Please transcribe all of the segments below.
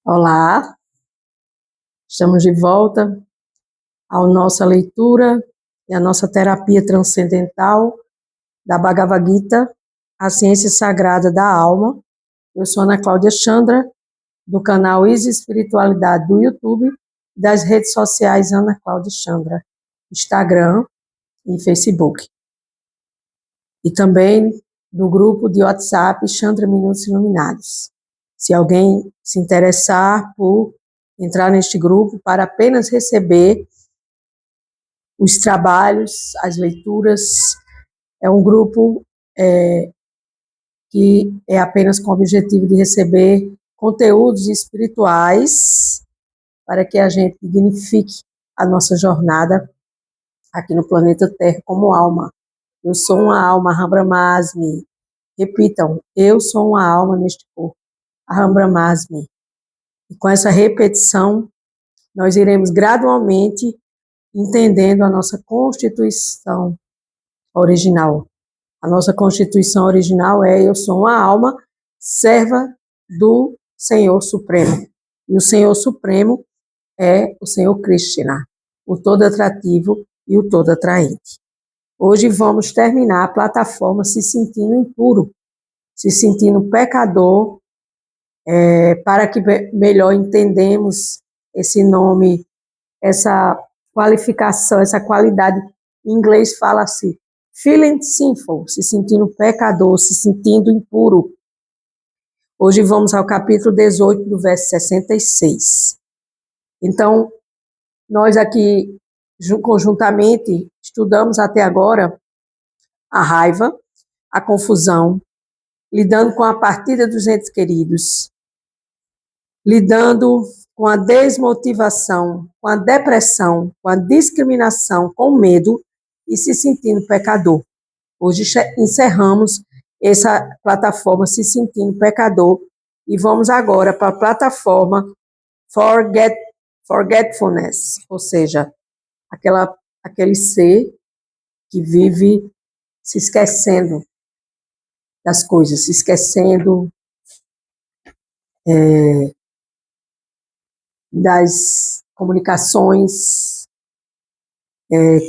Olá, estamos de volta à nossa leitura e à nossa terapia transcendental da Bhagavad Gita, a ciência sagrada da alma. Eu sou Ana Cláudia Chandra, do canal Easy Espiritualidade do YouTube, das redes sociais Ana Cláudia Chandra, Instagram e Facebook. E também do grupo de WhatsApp Chandra Minutos Iluminados. Se alguém se interessar por entrar neste grupo para apenas receber os trabalhos, as leituras, é um grupo que é apenas com o objetivo de receber conteúdos espirituais para que a gente dignifique a nossa jornada aqui no planeta Terra como alma. Eu sou uma alma, Aham Brahmasmi. Repitam, eu sou uma alma neste corpo, Aham Brahmasmi. E com essa repetição, nós iremos gradualmente entendendo a nossa constituição original. A nossa constituição original é: eu sou uma alma serva do Senhor Supremo. E o Senhor Supremo é o Senhor Krishna, o todo atrativo e o todo atraente. Hoje vamos terminar a plataforma se sentindo impuro, se sentindo pecador, para que melhor entendemos esse nome, essa qualificação, essa qualidade. Em inglês fala assim: feeling sinful, se sentindo pecador, se sentindo impuro. Hoje vamos ao capítulo 18, do verso 66. Então, nós aqui, conjuntamente, estudamos até agora a raiva, a confusão, lidando com a partida dos entes queridos, lidando com a desmotivação, com a depressão, com a discriminação, com o medo e se sentindo pecador. Hoje encerramos essa plataforma se sentindo pecador e vamos agora para a plataforma forgetfulness, ou seja, aquele ser que vive se esquecendo das coisas, se esquecendo das comunicações.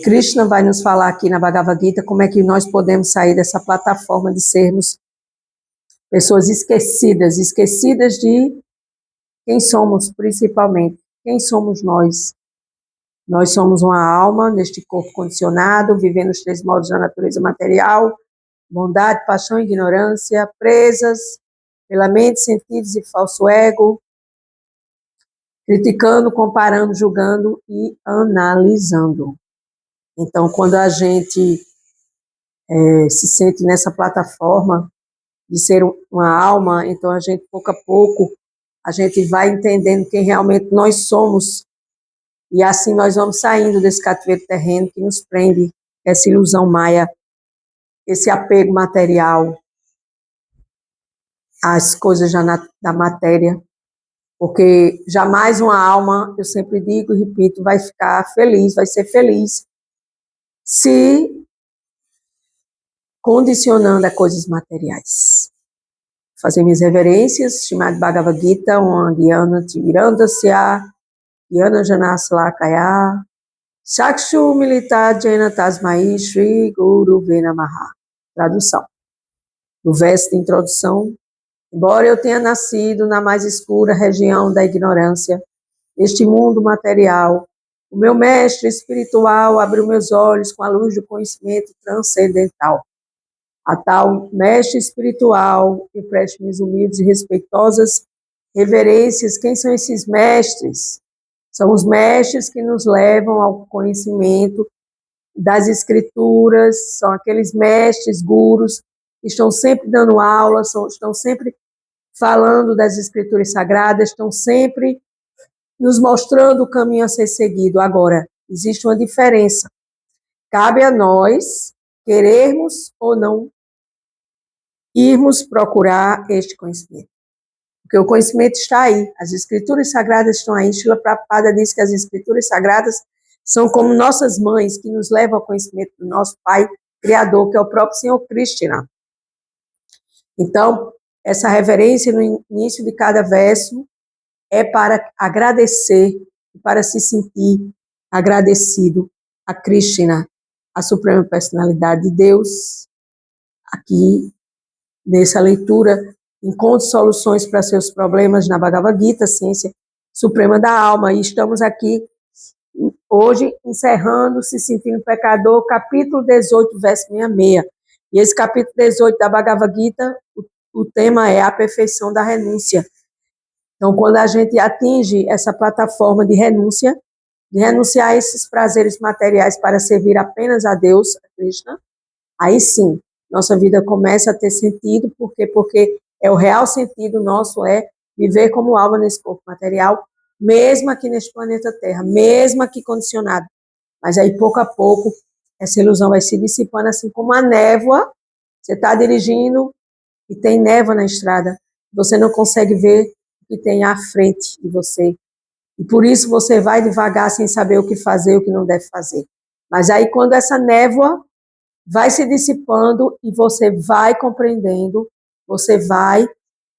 Krishna vai nos falar aqui na Bhagavad Gita como é que nós podemos sair dessa plataforma de sermos pessoas esquecidas de quem somos, principalmente. Quem somos nós? Nós somos uma alma neste corpo condicionado, vivendo os 3 modos da natureza material: bondade, paixão e ignorância, presas pela mente, sentidos e falso ego, criticando, comparando, julgando e analisando. Então, quando a gente se sente nessa plataforma de ser uma alma, então a gente, pouco a pouco, a gente vai entendendo quem realmente nós somos, e assim nós vamos saindo desse cativeiro terreno que nos prende, essa ilusão maia, esse apego material às coisas da matéria, porque jamais uma alma, eu sempre digo e repito, vai ficar feliz, vai ser feliz se condicionando a coisas materiais. Fazer minhas reverências, Srimad Bhagavad Gita, Yana Tivirandasya, Yana Janasalakaya, Sakshu Milita Jena Tasmai Shri Guru Venamaha. Tradução. No verso de introdução: embora eu tenha nascido na mais escura região da ignorância, este mundo material, o meu mestre espiritual abriu meus olhos com a luz do conhecimento transcendental. A tal mestre espiritual, que preste minhas humildes e respeitosas reverências. Quem são esses mestres? São os mestres que nos levam ao conhecimento das escrituras, são aqueles mestres, gurus, que estão sempre dando aula, estão sempre falando das escrituras sagradas, estão sempre nos mostrando o caminho a ser seguido. Agora, existe uma diferença. Cabe a nós querermos ou não irmos procurar este conhecimento. Porque o conhecimento está aí, as escrituras sagradas estão aí. Srila Prabhupada diz que as escrituras sagradas são como nossas mães, que nos levam ao conhecimento do nosso Pai Criador, que é o próprio Senhor Krishna. Então, essa reverência no início de cada verso é para agradecer, para se sentir agradecido a Krishna, a Suprema Personalidade de Deus. Aqui, nessa leitura, encontre soluções para seus problemas na Bhagavad Gita, Ciência Suprema da Alma. E estamos aqui hoje encerrando Se Sentindo Pecador, capítulo 18, verso 66. E esse capítulo 18 da Bhagavad Gita, o tema é a perfeição da renúncia. Então, quando a gente atinge essa plataforma de renúncia, de renunciar a esses prazeres materiais para servir apenas a Deus, a Krishna, aí sim, nossa vida começa a ter sentido, porque é o real sentido nosso é viver como alma nesse corpo material, mesmo aqui neste planeta Terra, mesmo aqui condicionado. Mas aí, pouco a pouco, essa ilusão vai se dissipando, assim como a névoa. Você está dirigindo e tem névoa na estrada, você não consegue ver o que tem à frente de você. E por isso você vai devagar sem saber o que fazer, o que não deve fazer. Mas aí, quando essa névoa vai se dissipando e você vai compreendendo, você vai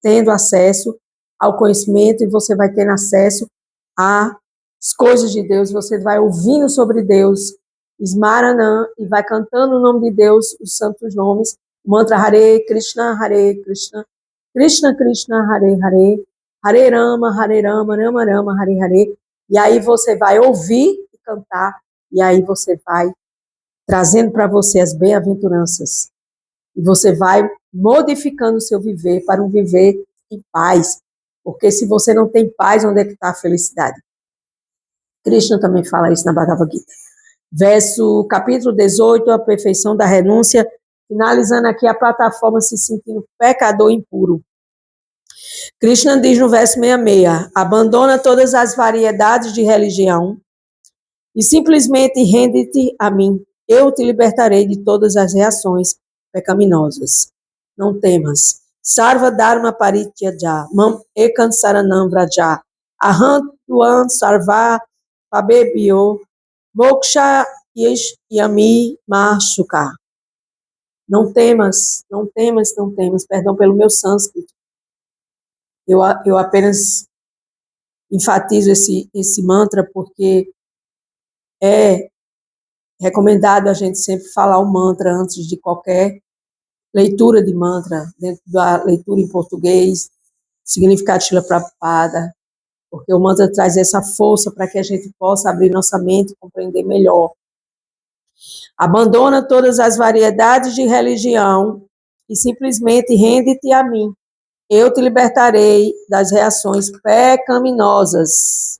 tendo acesso ao conhecimento e você vai tendo acesso às coisas de Deus, você vai ouvindo sobre Deus, Smaranam, e vai cantando o nome de Deus, os santos nomes, o mantra Hare Krishna, Krishna Krishna, Hare Hare, Hare Rama, Rama Rama, Hare Hare, e aí você vai ouvir e cantar, e aí você vai trazendo para você as bem-aventuranças. E você vai modificando o seu viver para um viver em paz. Porque se você não tem paz, onde é que está a felicidade? Krishna também fala isso na Bhagavad Gita. Capítulo 18, a perfeição da renúncia, finalizando aqui a plataforma se sentindo pecador impuro. Krishna diz no verso 66, abandona todas as variedades de religião e simplesmente rende-te a mim. Eu te libertarei de todas as reações pecaminosas. Não temas. Sarva Dharma Parityaja, Mam Ekam Saranam Vraja, Aham Tuan Sarva Pabebio, Moksha Yami Mashuka. Não temas, não temas, não temas. Perdão pelo meu sânscrito. Eu apenas enfatizo esse mantra porque é recomendado a gente sempre falar o mantra antes de qualquer leitura de mantra, dentro da leitura em português, significado de Srila Prabhupada, porque o mantra traz essa força para que a gente possa abrir nossa mente e compreender melhor. Abandona todas as variedades de religião e simplesmente rende-te a mim. Eu te libertarei das reações pecaminosas.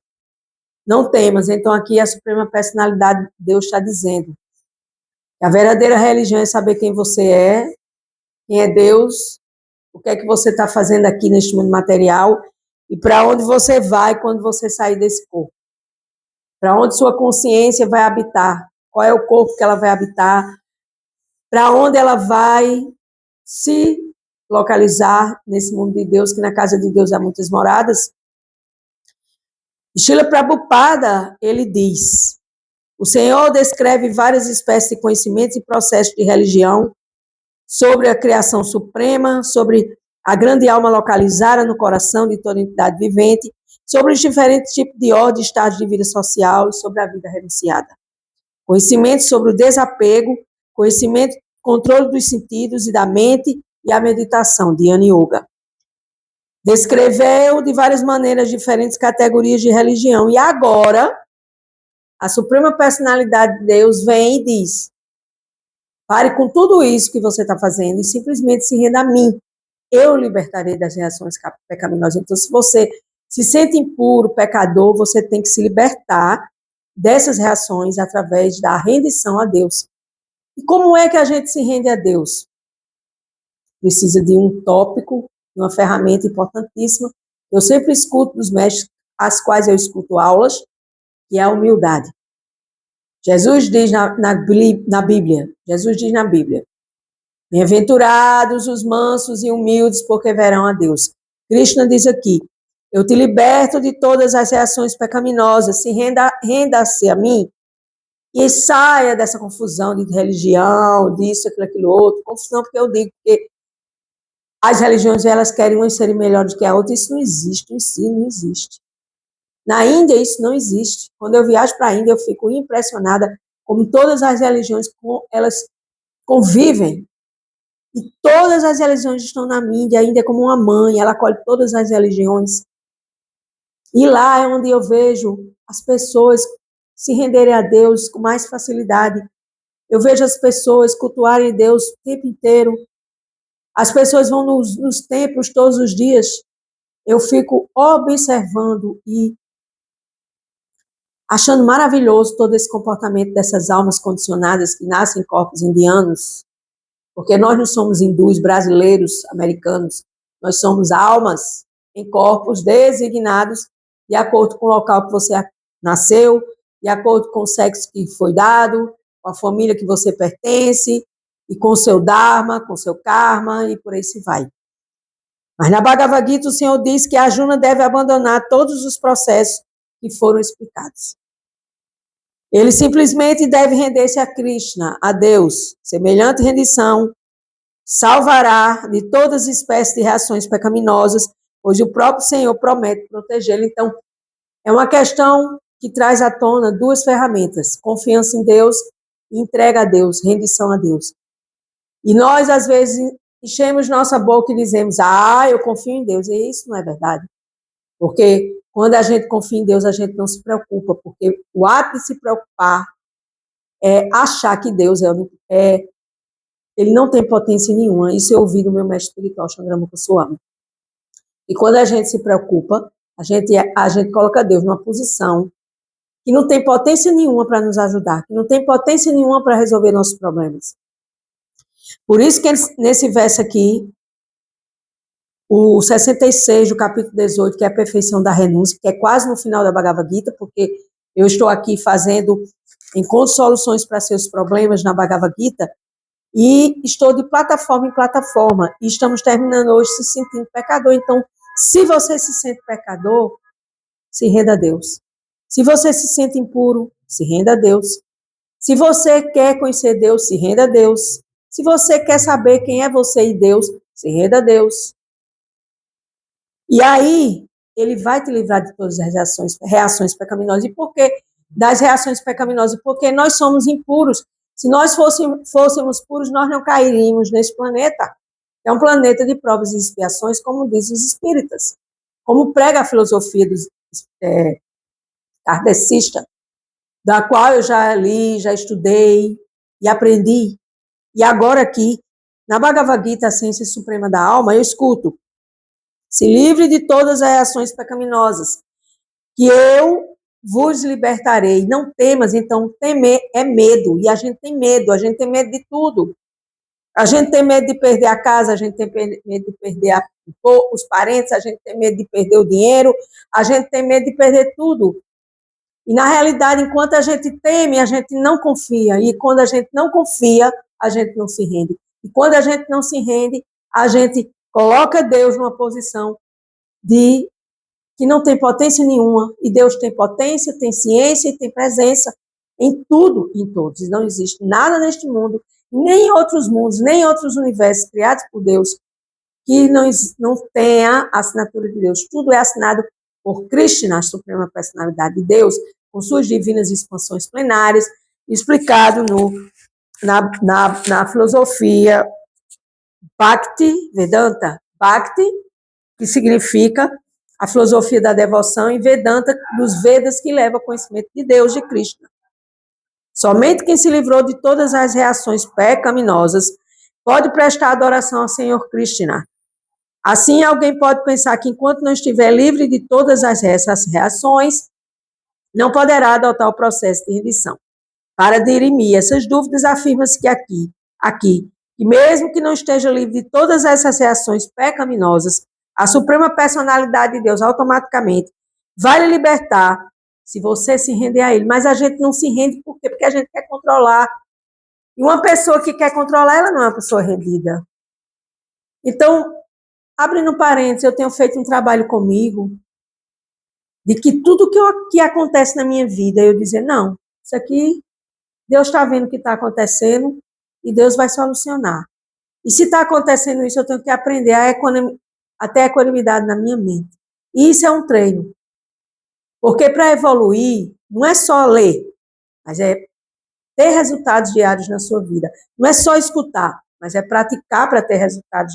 Não temas. Então aqui a Suprema Personalidade de Deus está dizendo que a verdadeira religião é saber quem você é, quem é Deus, o que é que você está fazendo aqui neste mundo material e para onde você vai quando você sair desse corpo. Para onde sua consciência vai habitar, qual é o corpo que ela vai habitar, para onde ela vai se localizar nesse mundo de Deus, que na casa de Deus há muitas moradas. Srila Prabhupada, ele diz, o Senhor descreve várias espécies de conhecimentos e processos de religião, sobre a criação suprema, sobre a grande alma localizada no coração de toda entidade vivente, sobre os diferentes tipos de ordem, estágios de vida social e sobre a vida renunciada. Conhecimento sobre o desapego, conhecimento, controle dos sentidos e da mente e a meditação, Dhyana Yoga. Descreveu de várias maneiras diferentes categorias de religião. E agora, a Suprema Personalidade de Deus vem e diz, pare com tudo isso que você está fazendo e simplesmente se renda a mim. Eu libertarei das reações pecaminosas. Então, se você se sente impuro, pecador, você tem que se libertar dessas reações através da rendição a Deus. E como é que a gente se rende a Deus? Precisa de um tópico, uma ferramenta importantíssima. Eu sempre escuto dos mestres, às quais eu escuto aulas, que é a humildade. Jesus diz na Bíblia, bem-aventurados os mansos e humildes, porque verão a Deus. Krishna diz aqui, eu te liberto de todas as reações pecaminosas, se renda-se a mim e saia dessa confusão de religião, disso, aquilo, outro. Confusão porque eu digo que as religiões, elas querem umas serem melhores que a outra, isso não existe, isso não existe. Na Índia, isso não existe. Quando eu viajo para a Índia, eu fico impressionada como todas as religiões, elas convivem. E todas as religiões estão na Índia. A Índia é como uma mãe, ela acolhe todas as religiões. E lá é onde eu vejo as pessoas se renderem a Deus com mais facilidade. Eu vejo as pessoas cultuarem Deus o tempo inteiro. As pessoas vão nos templos todos os dias. Eu fico observando e achando maravilhoso todo esse comportamento dessas almas condicionadas que nascem em corpos indianos, porque nós não somos hindus, brasileiros, americanos, nós somos almas em corpos designados de acordo com o local que você nasceu, de acordo com o sexo que foi dado, com a família que você pertence, e com o seu dharma, com o seu karma, e por aí se vai. Mas na Bhagavad Gita o Senhor diz que a Arjuna deve abandonar todos os processos que foram explicados. Ele simplesmente deve render-se a Krishna, a Deus. Semelhante rendição salvará de todas as espécies de reações pecaminosas, pois o próprio Senhor promete protegê-lo. Então, é uma questão que traz à tona duas ferramentas: confiança em Deus e entrega a Deus, rendição a Deus. E nós, às vezes, enchemos nossa boca e dizemos, eu confio em Deus. E isso não é verdade. Porque quando a gente confia em Deus, a gente não se preocupa, porque o ato de se preocupar é achar que Deus ele não tem potência nenhuma. Isso eu ouvi do meu mestre espiritual, Chandramukha Swami. E quando a gente se preocupa, a gente coloca Deus numa posição que não tem potência nenhuma para nos ajudar, que não tem potência nenhuma para resolver nossos problemas. Por isso que nesse verso aqui, o 66 do capítulo 18, que é a perfeição da renúncia, que é quase no final da Bhagavad Gita, porque eu estou aqui fazendo encontros soluções para seus problemas na Bhagavad Gita, e estou de plataforma em plataforma, e estamos terminando hoje se sentindo pecador. Então, se você se sente pecador, se renda a Deus. Se você se sente impuro, se renda a Deus. Se você quer conhecer Deus, se renda a Deus. Se você quer saber quem é você e Deus, se renda a Deus. E aí, ele vai te livrar de todas as reações pecaminosas. E por que das reações pecaminosas? Porque nós somos impuros. Se nós fôssemos puros, nós não cairíamos nesse planeta. É um planeta de provas e expiações, como dizem os espíritas. Como prega a filosofia kardecista, da qual eu já li, já estudei e aprendi. E agora aqui, na Bhagavad Gita, a ciência suprema da alma, eu escuto: se livre de todas as reações pecaminosas, que eu vos libertarei. Não temas. Então, temer é medo, e a gente tem medo de tudo. A gente tem medo de perder a casa, a gente tem medo de perder os parentes, a gente tem medo de perder o dinheiro, a gente tem medo de perder tudo. E, na realidade, enquanto a gente teme, a gente não confia. E quando a gente não confia, a gente não se rende. E quando a gente não se rende, a gente coloca Deus numa posição de que não tem potência nenhuma. E Deus tem potência, tem ciência e tem presença em tudo e em todos. Não existe nada neste mundo, nem em outros mundos, nem em outros universos criados por Deus, que não tenha a assinatura de Deus. Tudo é assinado por Krishna, a suprema personalidade de Deus, com suas divinas expansões plenárias, explicado na filosofia Bhakti Vedanta. Bhakti, que significa a filosofia da devoção, e Vedanta, dos Vedas, que leva ao conhecimento de Deus, de Krishna. Somente quem se livrou de todas as reações pecaminosas pode prestar adoração ao Senhor Krishna. Assim, alguém pode pensar que enquanto não estiver livre de todas essas reações, não poderá adotar o processo de rendição. Para dirimir essas dúvidas, afirma-se que que mesmo que não esteja livre de todas essas reações pecaminosas, a suprema personalidade de Deus automaticamente vai lhe libertar se você se render a ele. Mas a gente não se rende por quê? Porque a gente quer controlar. E uma pessoa que quer controlar, ela não é uma pessoa rendida. Então, abrindo parênteses, eu tenho feito um trabalho comigo de que tudo que acontece na minha vida, eu dizer, não, isso aqui, Deus está vendo o que está acontecendo e Deus vai solucionar. E se está acontecendo isso, eu tenho que aprender a ter equanimidade na minha mente. E isso é um treino. Porque para evoluir, não é só ler, mas é ter resultados diários na sua vida. Não é só escutar, mas é praticar para ter resultados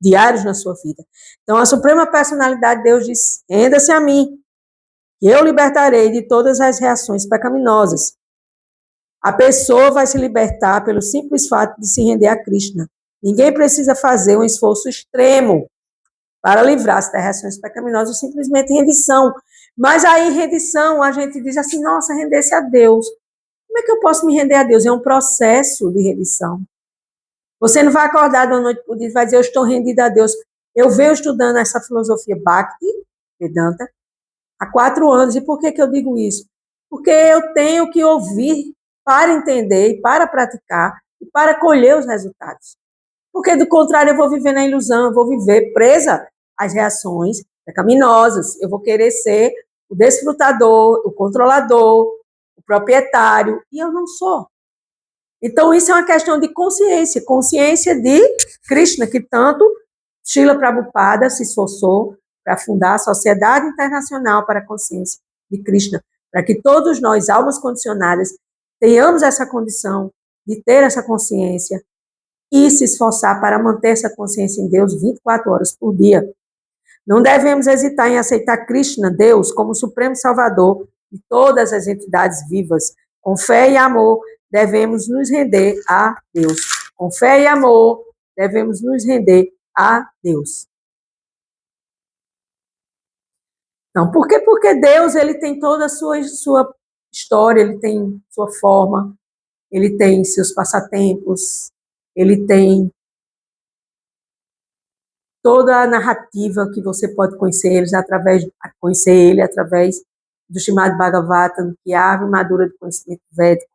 diários na sua vida. Então, a Suprema Personalidade de Deus diz: renda-se a mim, que eu libertarei de todas as reações pecaminosas. A pessoa vai se libertar pelo simples fato de se render a Krishna. Ninguém precisa fazer um esforço extremo para livrar-se das reações pecaminosas, simplesmente rendição. Mas aí, rendição, a gente diz assim: nossa, render-se a Deus. Como é que eu posso me render a Deus? É um processo de rendição. Você não vai acordar de uma noite para o dia e vai dizer: eu estou rendido a Deus. Eu venho estudando essa filosofia Bhakti, Vedanta, há 4 anos. E por que eu digo isso? Porque eu tenho que ouvir para entender e para praticar e para colher os resultados. Porque, do contrário, eu vou viver na ilusão, eu vou viver presa às reações pecaminosas. Eu vou querer ser o desfrutador, o controlador, o proprietário, e eu não sou. Então, isso é uma questão de consciência, consciência de Krishna, que tanto Srila Prabhupada se esforçou para fundar a Sociedade Internacional para a Consciência de Krishna, para que todos nós, almas condicionadas, tenhamos essa condição de ter essa consciência e se esforçar para manter essa consciência em Deus 24 horas por dia. Não devemos hesitar em aceitar Krishna, Deus, como o Supremo Salvador de todas as entidades vivas. Com fé e amor, devemos nos render a Deus. Com fé e amor, devemos nos render a Deus. Então, por quê? Porque Deus, ele tem toda a sua história, ele tem sua forma, ele tem seus passatempos, ele tem toda a narrativa que você pode conhecer ele através do chamado Bhagavatam, que é a árvore madura do conhecimento védico.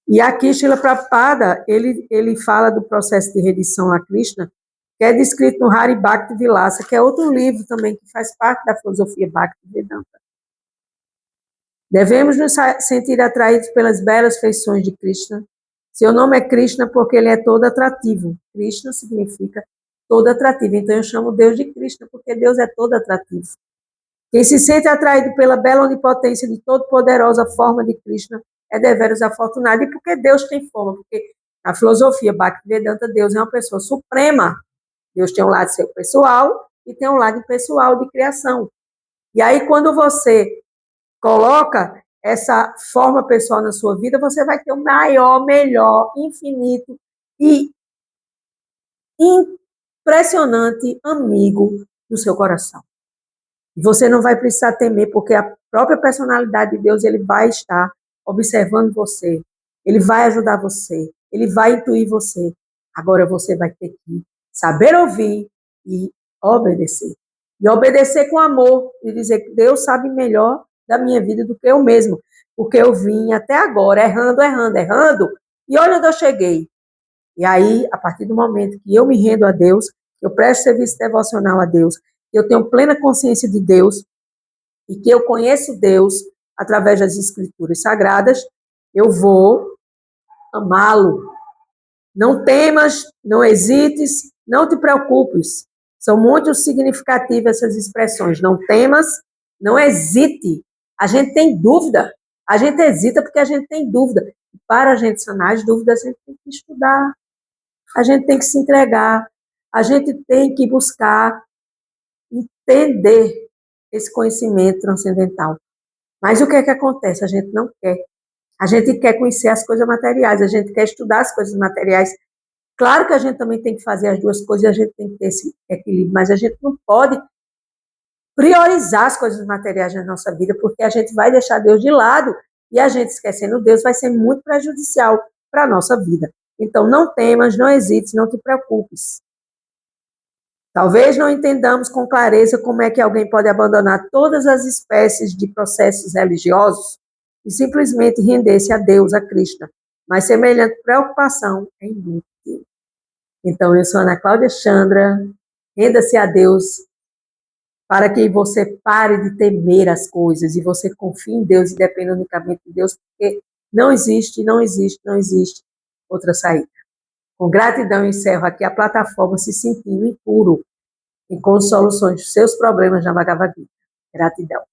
E aqui, Srila Prabhupada, ele fala do processo de rendição a Krishna, que é descrito no Hari Bhakti Vilasa, que é outro livro também que faz parte da filosofia Bhakti Vedanta. Devemos nos sentir atraídos pelas belas feições de Krishna. Seu nome é Krishna porque ele é todo atrativo. Krishna significa todo atrativo. Então eu chamo Deus de Krishna porque Deus é todo atrativo. Quem se sente atraído pela bela onipotência de todo-poderosa forma de Krishna é deveras afortunado. E porque Deus tem forma? Porque na filosofia Bhaktivedanta, Deus é uma pessoa suprema. Deus tem um lado seu pessoal e tem um lado impessoal de criação. E aí, quando você coloca essa forma pessoal na sua vida, você vai ter o maior, melhor, infinito e impressionante amigo do seu coração. Você não vai precisar temer, porque a própria personalidade de Deus, ele vai estar observando você, ele vai ajudar você, ele vai intuir você. Agora você vai ter que saber ouvir e obedecer. E obedecer com amor, e dizer que Deus sabe melhor da minha vida do que eu mesmo, porque eu vim até agora errando, e olha onde eu cheguei. E aí, a partir do momento que eu me rendo a Deus, eu presto serviço devocional a Deus, eu tenho plena consciência de Deus e que eu conheço Deus através das Escrituras Sagradas, eu vou amá-lo. Não temas, não hesites, não te preocupes. São muito significativas essas expressões. Não temas, não hesite. A gente tem dúvida. A gente hesita porque a gente tem dúvida. E para a gente sanar as dúvidas, a gente tem que estudar. A gente tem que se entregar. A gente tem que buscar entender esse conhecimento transcendental. Mas o que é que acontece? A gente não quer. A gente quer conhecer as coisas materiais, a gente quer estudar as coisas materiais. Claro que a gente também tem que fazer as duas coisas, a gente tem que ter esse equilíbrio, mas a gente não pode priorizar as coisas materiais na nossa vida, porque a gente vai deixar Deus de lado e a gente esquecendo Deus vai ser muito prejudicial para a nossa vida. Então, não temas, não hesites, não te preocupes. Talvez não entendamos com clareza como é que alguém pode abandonar todas as espécies de processos religiosos e simplesmente render-se a Deus, a Krishna. Mas semelhante preocupação é inútil. Então, eu sou Ana Cláudia Chandra, renda-se a Deus para que você pare de temer as coisas e você confie em Deus e dependa unicamente de Deus, porque não existe outra saída. Com gratidão, encerro aqui a plataforma Se Sentindo Impuro, encontre soluções dos seus problemas na Bhagavad Gita. Gratidão.